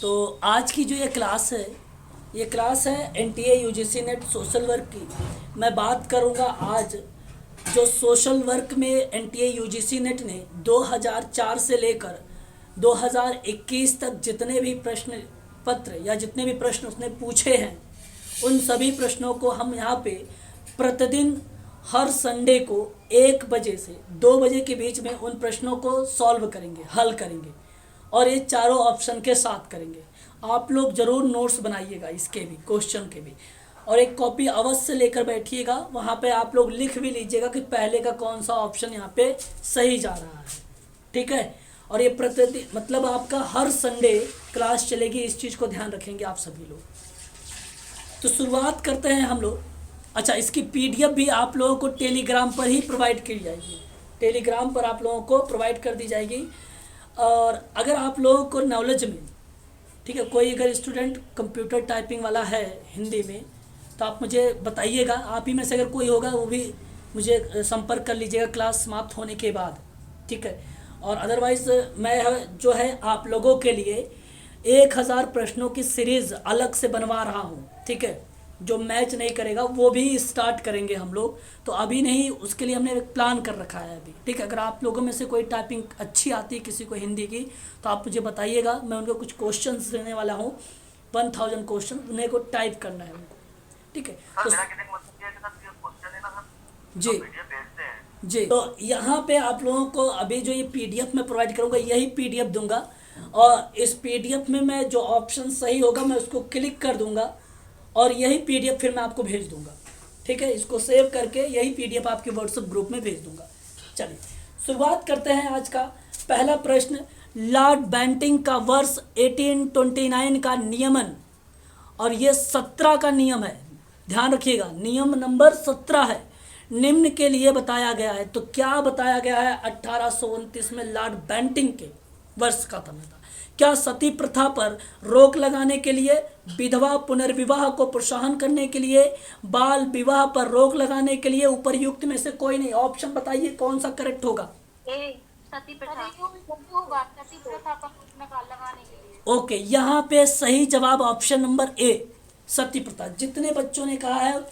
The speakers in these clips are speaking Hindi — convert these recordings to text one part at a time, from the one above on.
तो आज की जो ये क्लास है NTA UGC net social work की। मैं बात करूंगा आज जो सोशल वर्क में एनटीए यूजीसी नेट ने 2004 से लेकर 2021 तक जितने भी प्रश्न पत्र या जितने भी प्रश्न उसने पूछे हैं, उन सभी प्रश्नों को हम यहाँ पे प्रतिदिन हर संडे को 1 बजे से 2 बजे के बीच में उन प्रश्नों को सॉल्व करेंगे, हल करेंगे और ये चारों ऑप्शन के साथ करेंगे। आप लोग ज़रूर नोट्स बनाइएगा, इसके भी क्वेश्चन के भी, और एक कॉपी अवश्य लेकर बैठिएगा। वहाँ पे आप लोग लिख भी लीजिएगा कि पहले का कौन सा ऑप्शन यहाँ पे सही जा रहा है, ठीक है। और ये प्रतिदिन मतलब आपका हर संडे क्लास चलेगी, इस चीज़ को ध्यान रखेंगे आप सभी लोग। तो शुरुआत करते हैं हम लोग। अच्छा, इसकी पीडीएफ भी आप लोगों को टेलीग्राम पर ही प्रोवाइड की जाएगी, टेलीग्राम पर आप लोगों को प्रोवाइड कर दी जाएगी। और अगर आप लोगों को नॉलेज में, ठीक है, कोई अगर स्टूडेंट कंप्यूटर टाइपिंग वाला है हिंदी में, तो आप मुझे बताइएगा। आप ही में से अगर कोई होगा वो भी मुझे संपर्क कर लीजिएगा क्लास समाप्त होने के बाद, ठीक है। और अदरवाइज़ मैं जो है आप लोगों के लिए 1000 प्रश्नों की सीरीज़ अलग से बनवा रहा हूँ, ठीक है। जो मैच नहीं करेगा वो भी स्टार्ट करेंगे हम लोग, तो अभी नहीं, उसके लिए हमने एक प्लान कर रखा है अभी, ठीक है। अगर आप लोगों में से कोई टाइपिंग अच्छी आती है किसी को हिंदी की, तो आप मुझे बताइएगा। मैं उनको कुछ क्वेश्चंस देने वाला हूँ, 1000 क्वेश्चन उन्हें को टाइप करना है उनको, ठीक है। तो जी जी, तो यहाँ पे आप लोगों को अभी जो ये पीडीएफ में प्रोवाइड करूँगा, यही पीडीएफ दूंगा, और इस पीडीएफ में मैं जो ऑप्शन सही होगा मैं उसको क्लिक कर दूंगा और यही पीडीएफ फिर मैं आपको भेज दूंगा, ठीक है। इसको सेव करके यही पीडीएफ आपके व्हाट्सएप ग्रुप में भेज दूंगा। चलिए शुरुआत करते हैं आज का पहला प्रश्न। लॉर्ड बेंटिंग का वर्ष 1829 का नियमन, और ये 17 का नियम है, ध्यान रखिएगा, नियम नंबर 17 है, निम्न के लिए बताया गया है। तो क्या बताया गया है? 1829 में लॉर्ड बेंटिंग के वर्ष का समय था। क्या सती प्रथा पर रोक लगाने के लिए, विधवा पुनर्विवाह को प्रोत्साहन करने के लिए, बाल विवाह पर रोक लगाने के लिए, उपर्युक्त में से कोई नहीं। ऑप्शन बताइए कौन सा करेक्ट होगा? सती प्रथा पर रोक लगाने के लिए। ओके, यहाँ पे सही जवाब ऑप्शन नंबर ए, सती प्रथा। जितने बच्चों ने कहा है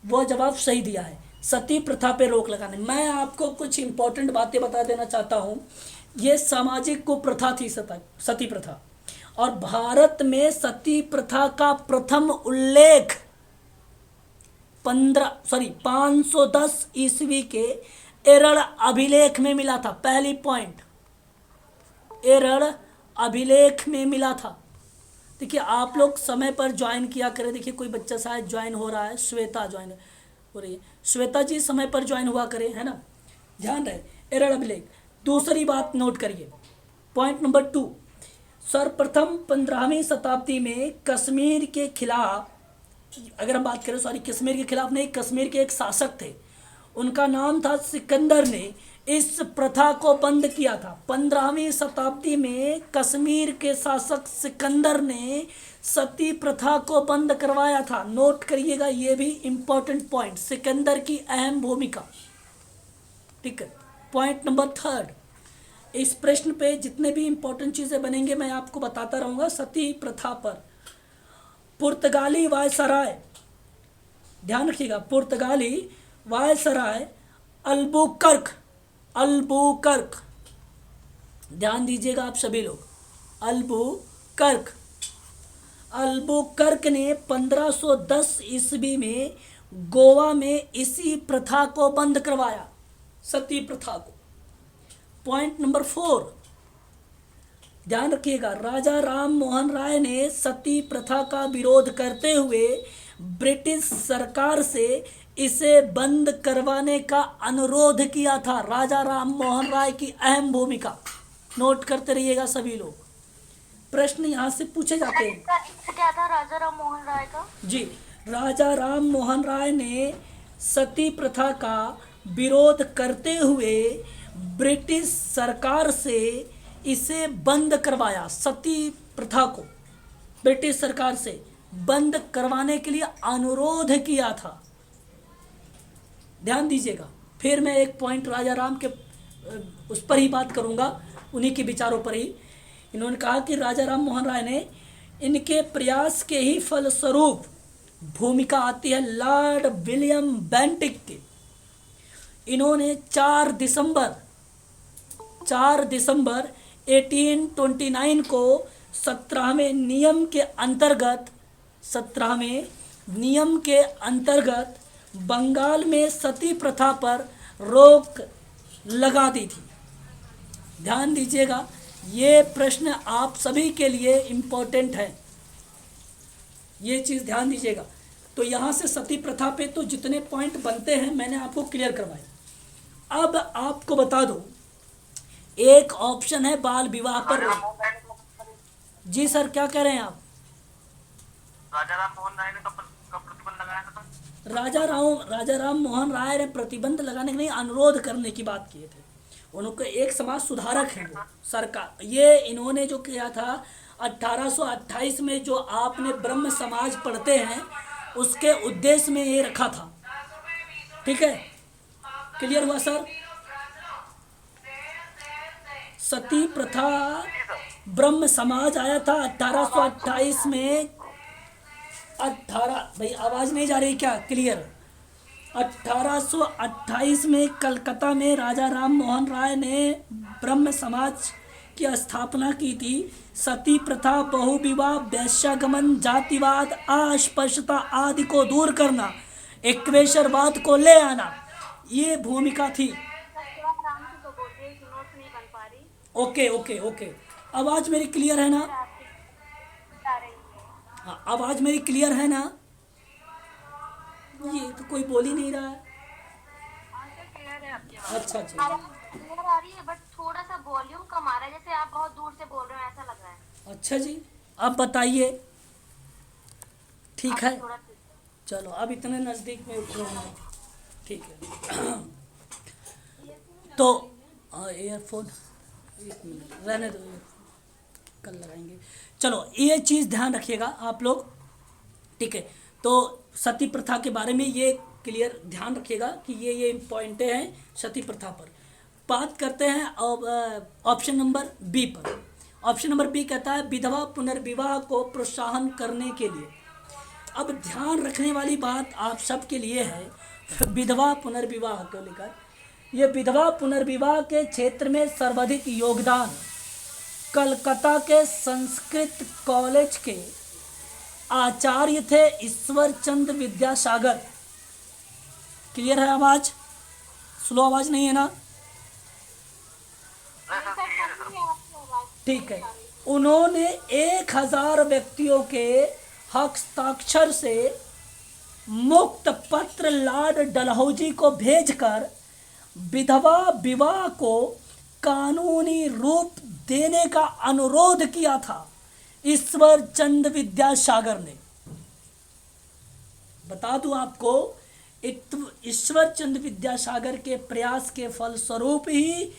वो जवाब सही दिया है, सती प्रथा पे रोक लगाने। मैं आपको कुछ इंपॉर्टेंट बातें बता देना चाहता हूँ। ये सामाजिक कुप्रथा थी सती प्रथा, और भारत में सती प्रथा का प्रथम उल्लेख 510 ईस्वी के एरड़ अभिलेख में मिला था। पहली पॉइंट, एरड़ अभिलेख में मिला था। देखिए आप लोग समय पर ज्वाइन किया करें। देखिए कोई बच्चा शायद ज्वाइन हो रहा है, श्वेता ज्वाइन हो रही है, श्वेता जी समय पर ज्वाइन हुआ करें, है ना, ध्यान रहे, एरड़ अभिलेख। दूसरी बात नोट करिए, पॉइंट नंबर 2, सर्वप्रथम 15वीं शताब्दी में कश्मीर के खिलाफ, अगर हम बात करें, कश्मीर के खिलाफ नहीं, कश्मीर के एक शासक थे, उनका नाम था सिकंदर, ने इस प्रथा को बंद किया था। 15वीं शताब्दी में कश्मीर के शासक सिकंदर ने सती प्रथा को बंद करवाया था। नोट करिएगा, ये भी इंपॉर्टेंट पॉइंट, सिकंदर की अहम भूमिका, ठीक है। पॉइंट नंबर 3, इस प्रश्न पे जितने भी इंपॉर्टेंट चीजें बनेंगे मैं आपको बताता रहूंगा सती प्रथा पर। पुर्तगाली वायसराय, ध्यान रखिएगा, पुर्तगाली वायसराय अल्बुकर्क, ध्यान दीजिएगा आप सभी लोग, अल्बुकर्क ने 1510 ईस्वी में गोवा में इसी प्रथा को बंद करवाया, सती प्रथा को। पॉइंट नंबर 4, ध्यान रखिएगा, राजा राम मोहन राय ने सती प्रथा का विरोध करते हुए ब्रिटिश सरकार से इसे बंद करवाने का अनुरोध किया था। राजा राम मोहन राय की अहम भूमिका, नोट करते रहिएगा सभी लोग, प्रश्न यहाँ से पूछे जाते हैं। क्या था राजा राम मोहन राय का? जी, राजा राम मोहन राय ने सती प्रथा का विरोध करते हुए ब्रिटिश सरकार से इसे बंद करवाया। सती प्रथा को ब्रिटिश सरकार से बंद करवाने के लिए अनुरोध किया था, ध्यान दीजिएगा। फिर मैं एक पॉइंट राजा राम के उस पर ही बात करूंगा, उन्हीं के विचारों पर ही। इन्होंने कहा कि राजा राम मोहन राय ने इनके प्रयास के ही फलस्वरूप भूमिका आती है लॉर्ड विलियम बेंटिक की। इन्होंने 4 दिसंबर 1829 को 17वें नियम के अंतर्गत बंगाल में सती प्रथा पर रोक लगा दी थी। ध्यान दीजिएगा, ये प्रश्न आप सभी के लिए इम्पोर्टेंट है, ये चीज़ ध्यान दीजिएगा। तो यहाँ से सती प्रथा पे तो जितने पॉइंट बनते हैं मैंने आपको क्लियर करवाए। अब आपको बता दूं, एक ऑप्शन है बाल विवाह पर। जी सर, क्या कह रहे हैं आप? राजा राम मोहन राय ने कब प्रतिबंध लगाया था? राजा राम मोहन राय ने प्रतिबंध लगाने के लिए अनुरोध करने की बात किए थे। उनके एक समाज सुधारक हैं वो सरकार। ये इन्होंने जो किया था 1828 में, जो आपने ब्रह्म समाज पढ़ते हैं उसके उद्देश्य में ये रखा था। ठीक है, क्लियर हुआ सर? सती प्रथा ब्रह्म समाज आया था 1828 में। 18 भाई आवाज नहीं जा रही क्या? क्लियर। 1828 में कलकत्ता में राजा राम मोहन राय ने ब्रह्म समाज की स्थापना की थी। सती प्रथा, बहुविवाह, वैश्यागमन, जातिवाद, अस्पृश्यता आदि को दूर करना, इक्वेशरवाद को ले आना, ये भूमिका थी। ओके ओके ओके, आवाज मेरी क्लियर है ना? हाँ, आवाज मेरी क्लियर है ना? ये तो कोई बोल ही नहीं रहा है। अच्छा अच्छा, क्लियर आ रही है, बट थोड़ा सा वॉल्यूम कम आ रहा है, जैसे आप बहुत दूर से बोल रहे हो ऐसा लग रहा है। अच्छा जी, अब बताइए। ठीक है, थोड़ा चलो अब इतने नज़दीक में उठ रहा हूँ। ठीक है तो ईयरफोन एक मिनट रहने दो, कल लगाएंगे। चलो ये चीज़ ध्यान रखिएगा आप लोग। ठीक है, तो सती प्रथा के बारे में ये क्लियर ध्यान रखिएगा कि ये पॉइंटें हैं सती प्रथा पर। बात करते हैं अब ऑप्शन नंबर बी पर। ऑप्शन नंबर बी कहता है विधवा पुनर्विवाह को प्रोत्साहन करने के लिए। अब ध्यान रखने वाली बात आप सबके लिए है विधवा पुनर्विवाह को लेकर। ये विधवा पुनर्विवाह के क्षेत्र में सर्वाधिक योगदान कलकत्ता के संस्कृत कॉलेज के आचार्य थे ईश्वर चंद्र विद्यासागर। क्लियर है आवाज? स्लो आवाज नहीं है ना? ठीक है, उन्होंने 1000 व्यक्तियों के हस्ताक्षर से मुक्त पत्र लॉर्ड डलहौजी को भेजकर विधवा विवाह को कानूनी रूप देने का अनुरोध किया था ईश्वर चंद्र विद्यासागर ने। बता दूं आपको, ईश्वर चंद्र विद्यासागर के प्रयास के फलस्वरूप ही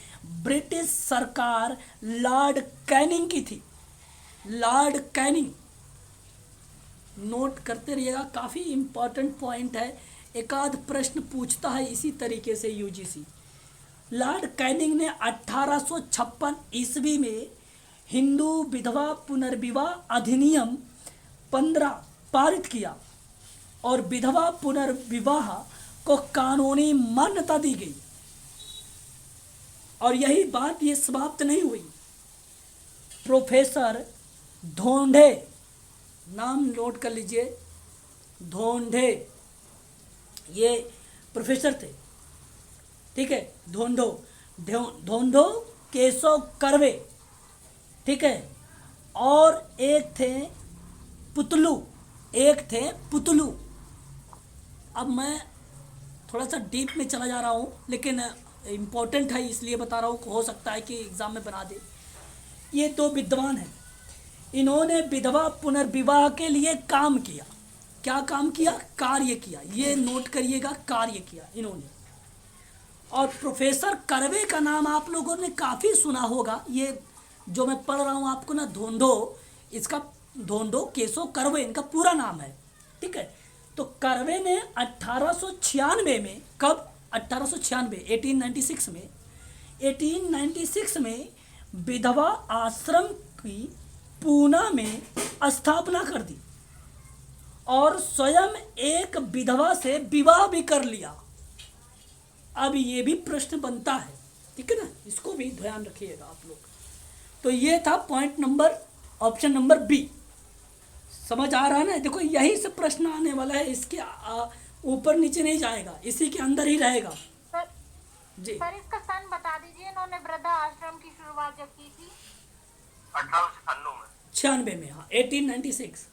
ब्रिटिश सरकार लॉर्ड कैनिंग की थी। लॉर्ड कैनिंग, नोट करते रहिएगा, काफ़ी इंपॉर्टेंट पॉइंट है, एक आध प्रश्न पूछता है इसी तरीके से यूजीसी। लॉर्ड कैनिंग ने 1856 ईस्वी में हिंदू विधवा पुनर्विवाह अधिनियम 15 पारित किया और विधवा पुनर्विवाह को कानूनी मान्यता दी गई। और यही बात ये समाप्त नहीं हुई। प्रोफेसर धोंडे, नाम नोट कर लीजिए, धोंडे ये प्रोफेसर थे। ठीक है, धोंडो केशव कर्वे, ठीक है, और एक थे पुतलू। अब मैं थोड़ा सा डीप में चला जा रहा हूँ, लेकिन इम्पोर्टेंट है इसलिए बता रहा हूँ, हो सकता है कि एग्ज़ाम में बना दे। ये 2 विद्वान हैं, इन्होंने विधवा पुनर्विवाह के लिए काम किया। क्या काम किया? कार्य किया। ये नोट करिएगा, कार्य किया इन्होंने। और प्रोफेसर कर्वे का नाम आप लोगों ने काफ़ी सुना होगा। ये जो मैं पढ़ रहा हूँ आपको ना, धोंडो केशव कर्वे इनका पूरा नाम है। ठीक है, तो कर्वे ने 1896 में, कब? 1896 में विधवा आश्रम की पूना में स्थापना कर दी और स्वयं एक विधवा से विवाह भी कर लिया। अब ये भी प्रश्न बनता है, ठीक है ना, इसको भी ध्यान रखिएगा आप लोग। तो ये था point number, option number B. समझ आ रहा है ना? देखो यही से प्रश्न आने वाला है, इसके ऊपर नीचे नहीं जाएगा, इसी के अंदर ही रहेगा। सर जी सर इसका सन बता दीजिए, इन्होंने वृद्धा आश्रम की शुरुआत जब की थी। 1896 में। 96 में, हाँ 1896।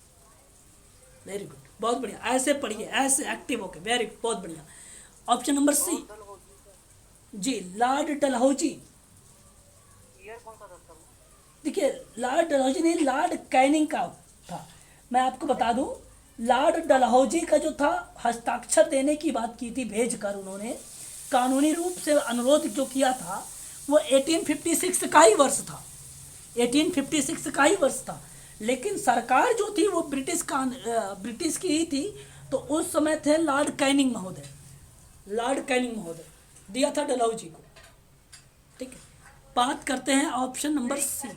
वेरी गुड, बहुत बढ़िया, ऐसे पढ़िए, ऐसे एक्टिव होके, वेरी गुड, बहुत बढ़िया। ऑप्शन नंबर सी जी, लॉर्ड डलहौजी। देखिए लॉर्ड डलहौजी नहीं, लॉर्ड कैनिंग का था। मैं आपको बता दूं, लॉर्ड डलहौजी का जो था, हस्ताक्षर देने की बात की थी, भेजकर उन्होंने कानूनी रूप से अनुरोध जो किया था, वो 1856 का ही वर्ष था, 1856 का ही वर्ष था। लेकिन सरकार जो थी वो ब्रिटिश की ही थी, तो उस समय थे लॉर्ड कैनिंग महोदय, लॉर्ड कैनिंग महोदय दिया था डलहौजी को। ठीक है, बात करते हैं ऑप्शन नंबर सी।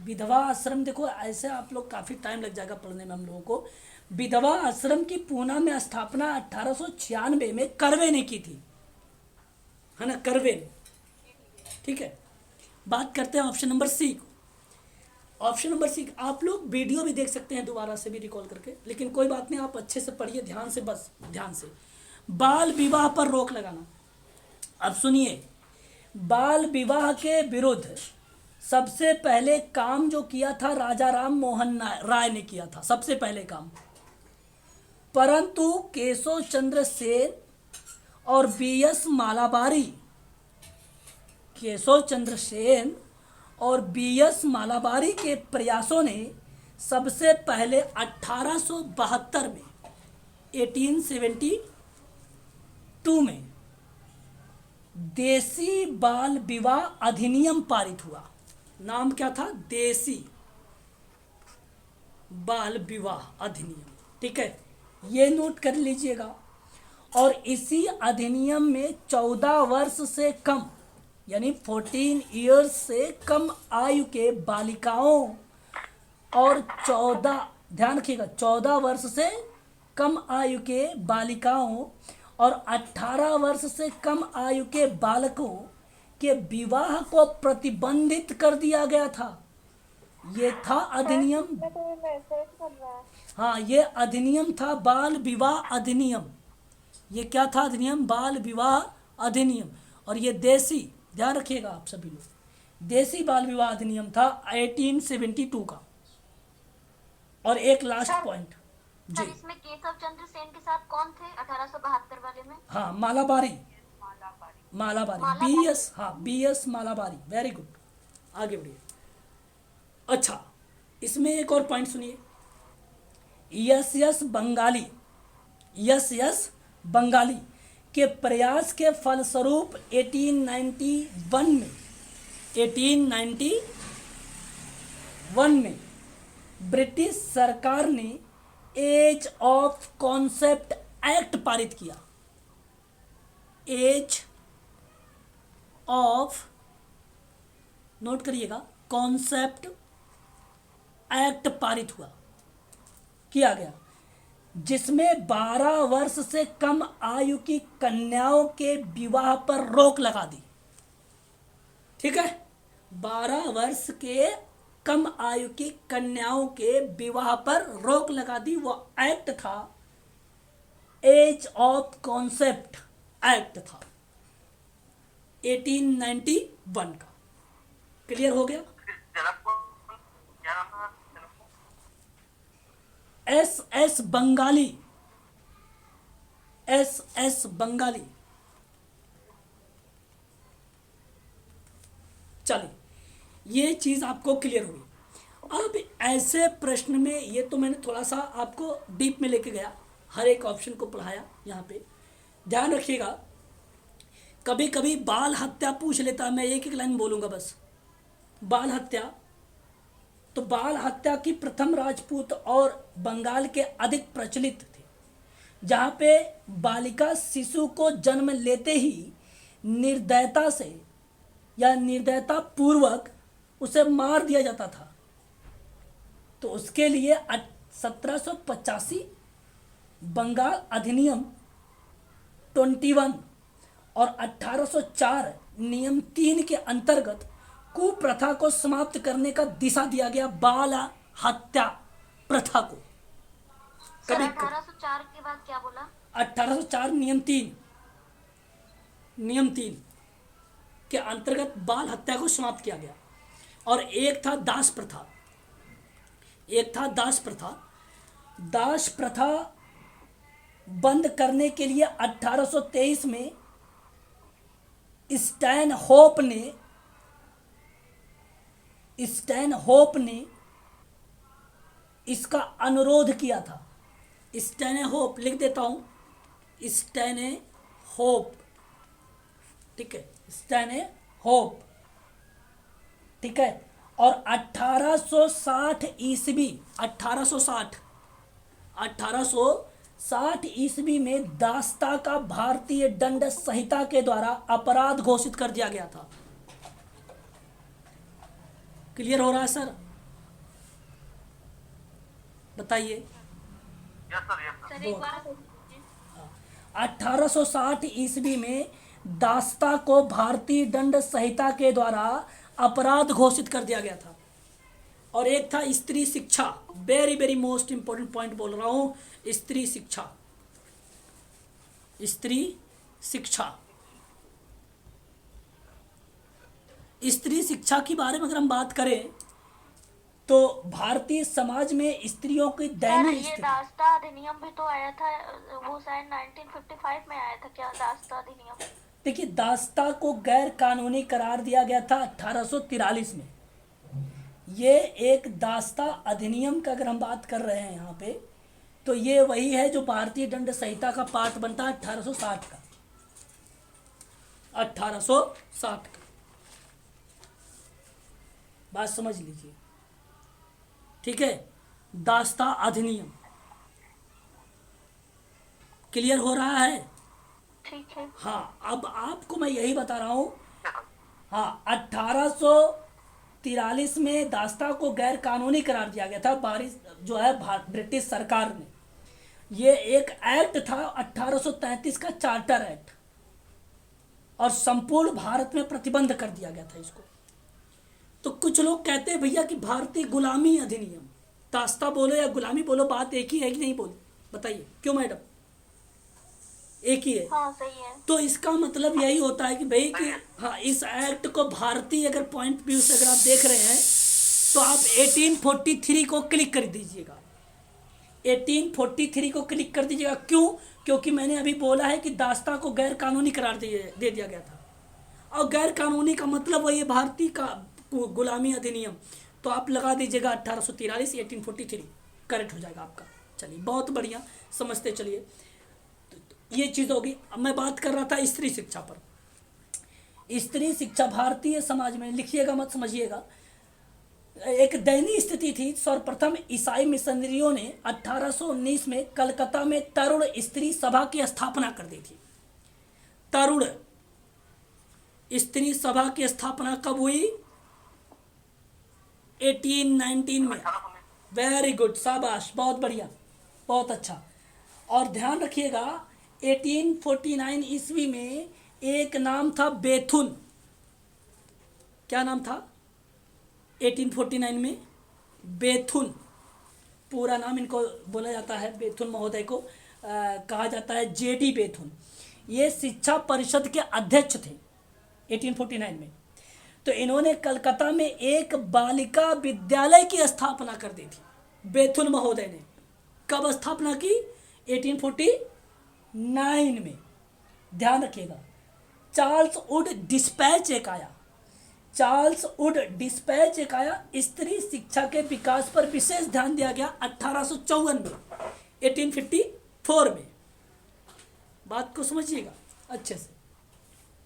विधवा आश्रम, देखो ऐसे आप लोग काफ़ी टाइम लग जाएगा पढ़ने में हम लोगों को। विधवा आश्रम की पूना में स्थापना 1896 में करवे ने की थी, है ना, करवे ने। ठीक है, बात करते हैं ऑप्शन नंबर सी को। ऑप्शन नंबर सी, आप लोग वीडियो भी देख सकते हैं दोबारा से भी रिकॉल करके, लेकिन कोई बात नहीं, आप अच्छे से पढ़िए ध्यान से, बस ध्यान से। बाल विवाह पर रोक लगाना। अब सुनिए, बाल विवाह के विरुद्ध सबसे पहले काम जो किया था राजा राम मोहन राय ने किया था, सबसे पहले काम। परंतु केशव चंद्र सेन और बीएस मालाबारी, केशव चंद्र सेन और बीएस मालाबारी के प्रयासों ने सबसे पहले 1872 में, 1872 में देसी बाल विवाह अधिनियम पारित हुआ। नाम क्या था? देसी बाल विवाह अधिनियम। ठीक है, ये नोट कर लीजिएगा। और इसी अधिनियम में 14 वर्ष से कम, यानी 14 ईयर्स से कम आयु के बालिकाओं और 14, ध्यान रखिएगा, 14 वर्ष से कम आयु के बालिकाओं और 18 वर्ष से कम आयु के बालकों के विवाह को प्रतिबंधित कर दिया गया था। ये था अधिनियम, हाँ ये अधिनियम था बाल विवाह अधिनियम। ये क्या था? अधिनियम बाल विवाह अधिनियम। और ये देसी, ध्यान रखिएगा आप सभी लोग, देसी बाल विवाह अधिनियम था 1872 का। और एक लास्ट पॉइंट जी, इसमें केशव चंद्र सेन के साथ कौन थे 1872 वाले में? हाँ मालाबारी, मालाबारी बीएस, हाँ बीएस मालाबारी, वेरी गुड, आगे बढ़िए। अच्छा, इसमें एक और पॉइंट सुनिए, यस बंगाली, यस बंगाली के प्रयास के फलस्वरूप 1891 में ब्रिटिश सरकार ने एज ऑफ कॉन्सेप्ट एक्ट पारित किया। एज ऑफ, नोट करिएगा, कॉन्सेप्ट एक्ट पारित किया गया, जिसमें 12 वर्ष से कम आयु की कन्याओं के विवाह पर रोक लगा दी। ठीक है, 12 वर्ष के कम आयु की कन्याओं के विवाह पर रोक लगा दी। वो एक्ट था एज ऑफ कॉन्सेप्ट एक्ट था 1891 का। क्लियर हो गया? क्या नाम था? S Bengali, S Bengali. चलिए, ये चीज आपको क्लियर हुई। अब ऐसे प्रश्न में, ये तो मैंने थोड़ा सा आपको डीप में लेके गया, हर एक ऑप्शन को पढ़ाया। यहाँ पे ध्यान रखिएगा, कभी कभी बाल हत्या पूछ लेता, मैं एक लाइन बोलूंगा बस। बाल हत्या, तो बाल हत्या की प्रथम राजपूत और बंगाल के अधिक प्रचलित थे, जहाँ पे बालिका शिशु को जन्म लेते ही निर्दयता से या निर्दयता पूर्वक उसे मार दिया जाता था। तो उसके लिए 1785 बंगाल अधिनियम 21 और 1804 नियम 3 के अंतर्गत कुप्रथा को समाप्त करने का दिशा दिया गया बाल हत्या प्रथा को। सर कभी 1804 के बाद क्या बोला? 1804 नियम 3 के अंतर्गत बाल हत्या को समाप्त किया गया। और एक था दास प्रथा, दास प्रथा बंद करने के लिए 1823 में स्टैनहोप ने इसका अनुरोध किया था। स्टैनहोप लिख देता हूं, स्टैनहोप, ठीक है, स्टैनहोप, ठीक है। और 1860 ईस्वी में दास्ता का भारतीय दंड संहिता के द्वारा अपराध घोषित कर दिया गया था। क्लियर हो रहा है सर? बताइए। Yes sir, yes sir. Sir एक बार 1860 ईस्वी में दास्ता को भारतीय दंड संहिता के द्वारा अपराध घोषित कर दिया गया था। और एक था स्त्री शिक्षा, very very most important point बोल रहा हूं, स्त्री शिक्षा। स्त्री शिक्षा के बारे में अगर हम बात करें तो भारतीय समाज में स्त्रियों की सर दयनीय ये स्थिति। दास्ता अधिनियम भी तो आया था, वो शायद 1955 में आया था क्या दास्ता अधिनियम? देखिए, दास्ता को गैर कानूनी करार दिया गया था 1843 में। ये एक दास्ता अधिनियम का अगर हम बात कर रहे हैं यहाँ पे, तो ये वही है जो भारतीय दंड संहिता का पार्ट बनता है 1860 का। 1860 का बात समझ लीजिए, ठीक है। दास्ता अधिनियम क्लियर हो रहा है? ठीक है। हाँ, अब आपको मैं यही बता रहा हूं। हाँ, 1843 में दास्ता को गैर कानूनी करार दिया गया था जो है ब्रिटिश सरकार ने। ये एक एक्ट था 1833 का चार्टर एक्ट, और संपूर्ण भारत में प्रतिबंध कर दिया गया था इसको। तो कुछ लोग कहते हैं भैया कि भारतीय गुलामी अधिनियम, दास्ता बोलो या गुलामी बोलो, बात एक ही है कि नहीं बोलो, बताइए क्यों मैडम? एक ही है। हाँ सही है। तो इसका मतलब यही होता है कि भाई कि हाँ, इस एक्ट को भारतीय अगर पॉइंट व्यू से अगर आप देख रहे हैं तो आप 1843 को क्लिक कर दीजिएगा। 1843 को क्लिक कर दीजिएगा। क्यों? क्योंकि मैंने अभी बोला है कि दास्ता को गैर कानूनी करार दे दिया गया था, और गैर कानूनी का मतलब वही है भारतीय का गुलामी अधिनियम। तो आप लगा दीजिएगा 1843, 1843 करेक्ट हो जाएगा आपका। चलिए, बहुत बढ़िया, समझते चलिए। ये चीज़ होगी। अब मैं बात कर रहा था स्त्री शिक्षा पर। स्त्री शिक्षा भारतीय समाज में, लिखिएगा मत समझिएगा, एक दयनीय स्थिति थी। सर्वप्रथम ईसाई मिशनरियों ने 1819 में कलकत्ता में तरुण स्त्री सभा की स्थापना कर दी थी। तरुण स्त्री सभा की स्थापना कब हुई? 1819 में। वेरी गुड, शाबाश, बहुत बढ़िया, बहुत अच्छा। और ध्यान रखिएगा 1849 ईस्वी में एक नाम था बेथुन। क्या नाम था 1849 में? बेथुन। पूरा नाम इनको बोला जाता है, बेथुन महोदय को कहा जाता है जेडी बेथुन। ये शिक्षा परिषद के अध्यक्ष थे 1849 में। तो इन्होंने कलकत्ता में एक बालिका विद्यालय की स्थापना कर दी थी, बेथुन महोदय ने। कब स्थापना की? 1849 में। ध्यान रखिएगा। चार्ल्स वुड डिस्पैच एक आया, स्त्री शिक्षा के विकास पर विशेष ध्यान दिया गया 1854 में, 1854 में। बात को समझिएगा अच्छे से।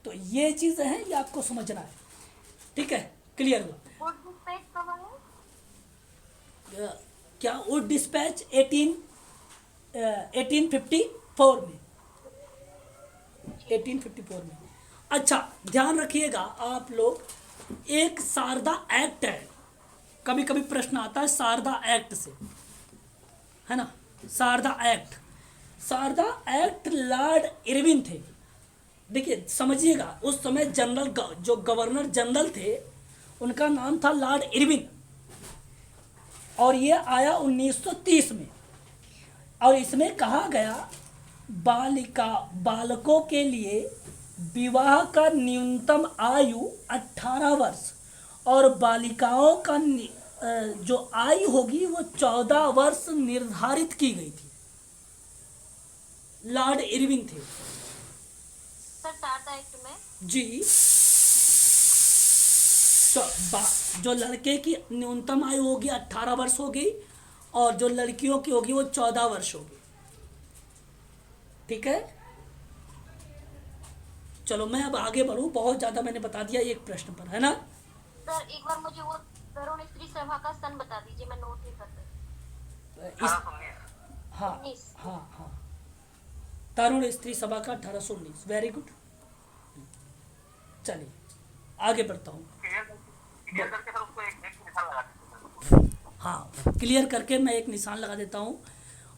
तो ये चीज़ें हैं, ये आपको समझना है, ठीक है? क्लियर हुआ? वुड डिस्पैच कब आया? क्या वुड डिस्पैच 1854 में, 1854 में। अच्छा ध्यान रखिएगा आप लोग, एक शारदा एक्ट है, कभी कभी प्रश्न आता है शारदा एक्ट से, है ना। Sharda act, Sharda act Lord Irwin थे। देखिए समझिएगा, उस समय जो गवर्नर जनरल थे उनका नाम था लॉर्ड इरविन, और ये आया 1930 में। और इसमें कहा गया बालकों के लिए विवाह का न्यूनतम आयु 18 वर्ष और बालिकाओं का जो आयु होगी वो 14 वर्ष निर्धारित की गई थी। लॉर्ड इरविन थे सर टाटा एक्ट में। जी। जो लड़के की न्यूनतम आयु होगी 18 वर्ष होगी और जो लड़कियों की होगी वो 14 वर्ष होगी। ठीक है, चलो मैं अब आगे बढ़ूं, बहुत ज्यादा मैंने बता दिया एक प्रश्न पर, है ना। सर एक बार मुझे वो तरुण स्त्री सभा का सन बता दीजिए, मैं नोट नहीं कर रही। इस 1819। हाँ 19। हाँ, तरुण स्त्री सभा का 1819। वेरी गुड, चलिए आगे बढ़ता हूँ। क्लियर करके सर उसको एक निशान लगा दीजिए। हाँ क्लियर करके मैं एक निशान लगा देता हूँ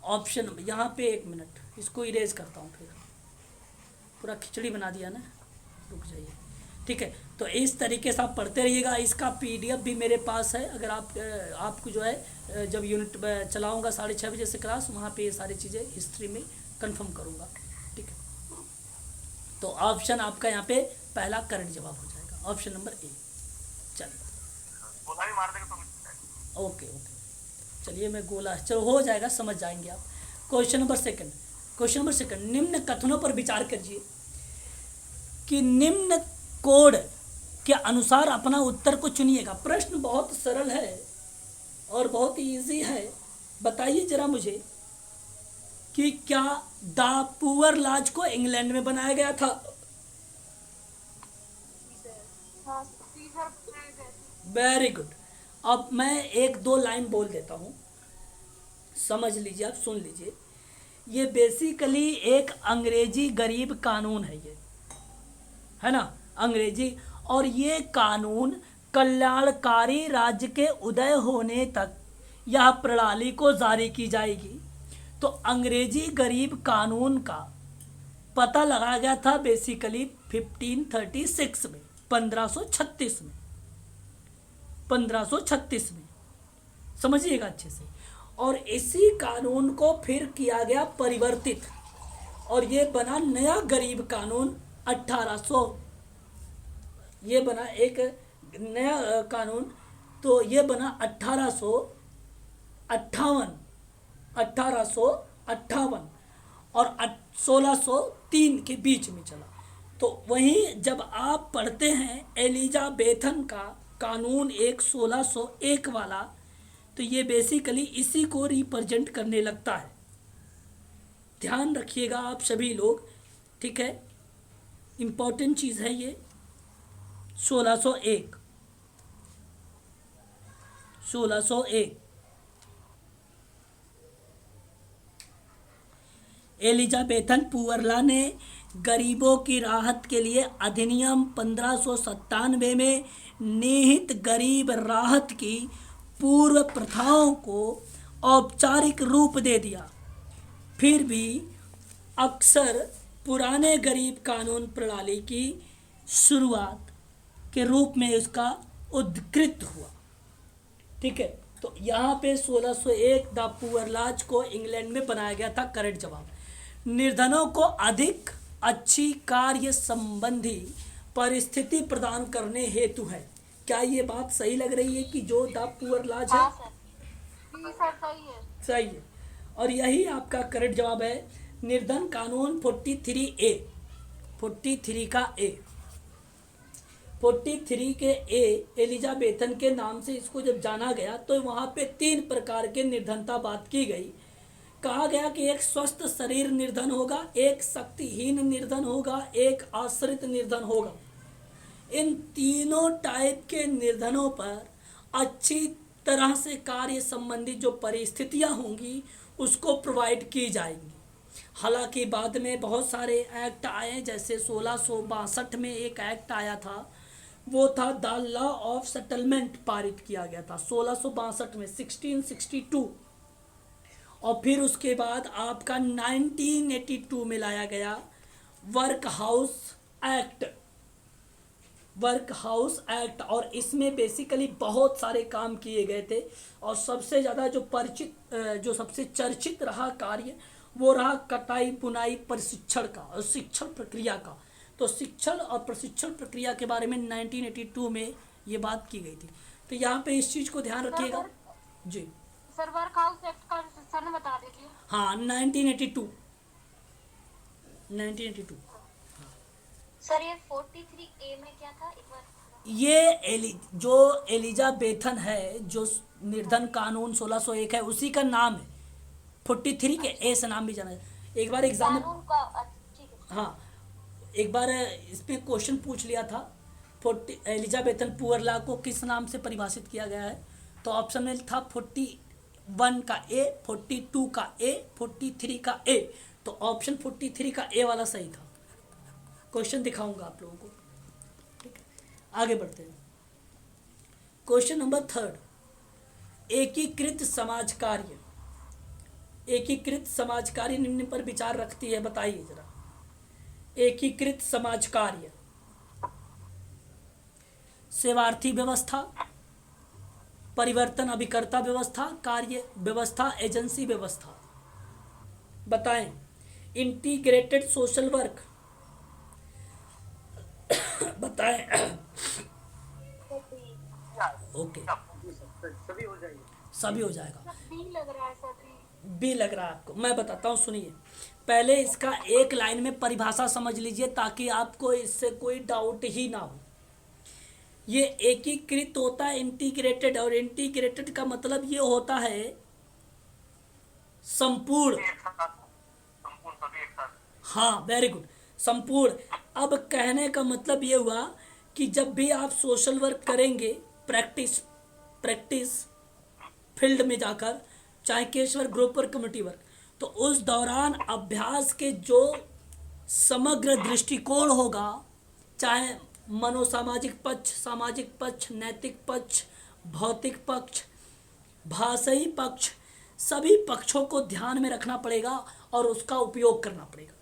ऑप्शन यहाँ पे। एक मिनट, इसको इरेज करता हूँ, फिर पूरा खिचड़ी बना दिया ना, रुक जाइए। ठीक है, तो इस तरीके से आप पढ़ते रहिएगा। इसका पीडीएफ भी मेरे पास है, अगर आपको जो है जब यूनिट चलाऊँगा 6:30 बजे से क्लास, वहाँ पे ये सारी चीज़ें हिस्ट्री में कंफर्म करूँगा। ठीक है, तो ऑप्शन आपका यहाँ पे पहला करेक्ट जवाब हो जाएगा, ऑप्शन नंबर ए। चलिए गोला भी मार देगा तो मिल जाएगा। ओके, चलिए मैं गोला, चलो हो जाएगा, समझ जाएंगे आप। क्वेश्चन नंबर सेकंड, निम्न कथनों पर विचार कीजिए कि निम्न कोड के अनुसार अपना उत्तर को चुनिएगा। प्रश्न बहुत सरल है और बहुत इजी है। बताइए जरा मुझे कि क्या द पुअर लॉज को इंग्लैंड में बनाया गया था? Very good. अब मैं एक दो लाइन बोल देता हूँ, समझ लीजिए, आप सुन लीजिए। ये बेसिकली एक अंग्रेजी गरीब कानून है, ये है ना, अंग्रेजी। और ये कानून कल्याणकारी राज्य के उदय होने तक यह प्रणाली को जारी की जाएगी। तो अंग्रेजी गरीब कानून का पता लगाया गया था बेसिकली 1536 में, 1536 में, 1536 में, समझिएगा अच्छे से। और इसी कानून को फिर किया गया परिवर्तित, और ये बना नया गरीब कानून 1800। ये बना एक नया कानून, तो ये बना 1858 और 1603 के बीच में चला। तो वहीं जब आप पढ़ते हैं एलिजाबेथन का कानून एक 1601 वाला, तो ये बेसिकली इसी को रिप्रेजेंट करने लगता है। ध्यान रखिएगा आप सभी लोग, ठीक है, इम्पोर्टेंट चीज़ है ये। 1601 एलिजाबेथन पुअर लॉ ने गरीबों की राहत के लिए अधिनियम 1597 में निहित गरीब राहत की पूर्व प्रथाओं को औपचारिक रूप दे दिया। फिर भी अक्सर पुराने गरीब कानून प्रणाली की शुरुआत के रूप में इसका उद्धृत हुआ। ठीक है, तो यहाँ पे 1601 द पुअर लॉज को इंग्लैंड में बनाया गया था। करेक्ट जवाब। निर्धनों को अधिक अच्छी कार्य संबंधी परिस्थिति प्रदान करने हेतु है। क्या ये बात सही लग रही है कि जो द पुअर लॉज है? हाँ सर, जी सर सही है। सही है, और यही आपका करेक्ट जवाब है। निर्धन कानून 43A, 43 का ए, 43 के ए एलिजाबेथन के नाम से इसको जब जाना गया, तो वहाँ पे 3 प्रकार के निर्धनता बात की गई। कहा गया कि एक स्वस्थ शरीर निर्धन होगा, एक शक्तिहीन निर्धन होगा, एक आश्रित निर्धन होगा। इन तीनों टाइप के निर्धनों पर अच्छी तरह से कार्य संबंधी जो परिस्थितियां होंगी उसको प्रोवाइड की जाएंगी। हालांकि बाद में बहुत सारे एक्ट आए, जैसे 1662 में एक एक्ट आया था, वो था द लॉ ऑफ सेटलमेंट, पारित किया गया था 1662 में, 1662। और फिर उसके बाद आपका 1982 में लाया गया work house act, work house act. और इसमें बेसिकली बहुत सारे काम किए गए थे, और सबसे ज़्यादा जो सबसे चर्चित रहा कार्य वो रहा कटाई बुनाई प्रशिक्षण का और शिक्षण प्रक्रिया का। तो शिक्षण और प्रशिक्षण प्रक्रिया के बारे में 1982 में ये बात की गई थी। तो यहाँ पे इस चीज़ को ध्यान रखिएगा जी। सर वर्क हाउस एक्ट का सन बता दीजिए। हाँ, 1982। सर ये 43A में क्या था एक बार? ये जो एलिजाबेथन है, जो निर्धन कानून 1601 है, उसी का नाम है। 43 के ए से नाम भी जाना है। एक बार एग्जाम में, कानून का ठीक है। हाँ, एक बार इसमें क्वेश्चन पूछ लिया था, एलिजाबेथन पुअर लॉ को किस नाम से परिभाषित किया गया है। तो ऑप्शन में था 41 का ए, 42 का ए, 43 का ए। तो ऑप्शन 43 का ए वाला सही था। क्वेश्चन दिखाऊंगा आप लोगों को, ठीक है। आगे बढ़ते हैं। क्वेश्चन नंबर 3, एकीकृत समाज कार्य। एकीकृत समाज कार्य निम्न पर विचार रखती है, बताइए जरा। एकीकृत समाज कार्य: सेवार्थी व्यवस्था, परिवर्तन अभिकर्ता व्यवस्था, कार्य व्यवस्था, एजेंसी व्यवस्था। बताएं। इंटीग्रेटेड सोशल वर्क बताएं। ओके, सभी हो जाएगा। बी लग रहा है सर, बी लग रहा है आपको, मैं बताता हूँ, सुनिए। पहले इसका एक लाइन में परिभाषा समझ लीजिए, ताकि आपको इससे कोई डाउट ही ना हो। ये एकीकृत होता है इंटीग्रेटेड, और इंटीग्रेटेड का मतलब ये होता है संपूर्ण। संपूर्ण सभी एक साथ। हाँ, वेरी गुड, संपूर्ण। अब कहने का मतलब ये हुआ कि जब भी आप सोशल वर्क करेंगे, प्रैक्टिस फील्ड में जाकर, चाहे case work, group work, community work, तो उस दौरान अभ्यास के जो समग्र दृष्टिकोण होगा, चाहे मनोसामाजिक पक्ष, सामाजिक पक्ष, नैतिक पक्ष, भौतिक पक्ष, भाषाई पक्ष, सभी पक्षों को ध्यान में रखना पड़ेगा और उसका उपयोग करना पड़ेगा।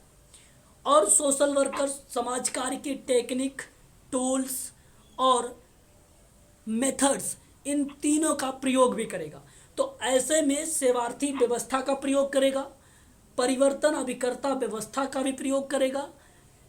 और सोशल वर्कर समाज कार्य की टेक्निक, टूल्स और मेथड्स, इन तीनों का प्रयोग भी करेगा। तो ऐसे में सेवार्थी व्यवस्था का प्रयोग करेगा, परिवर्तन अभिकर्ता व्यवस्था का भी प्रयोग करेगा,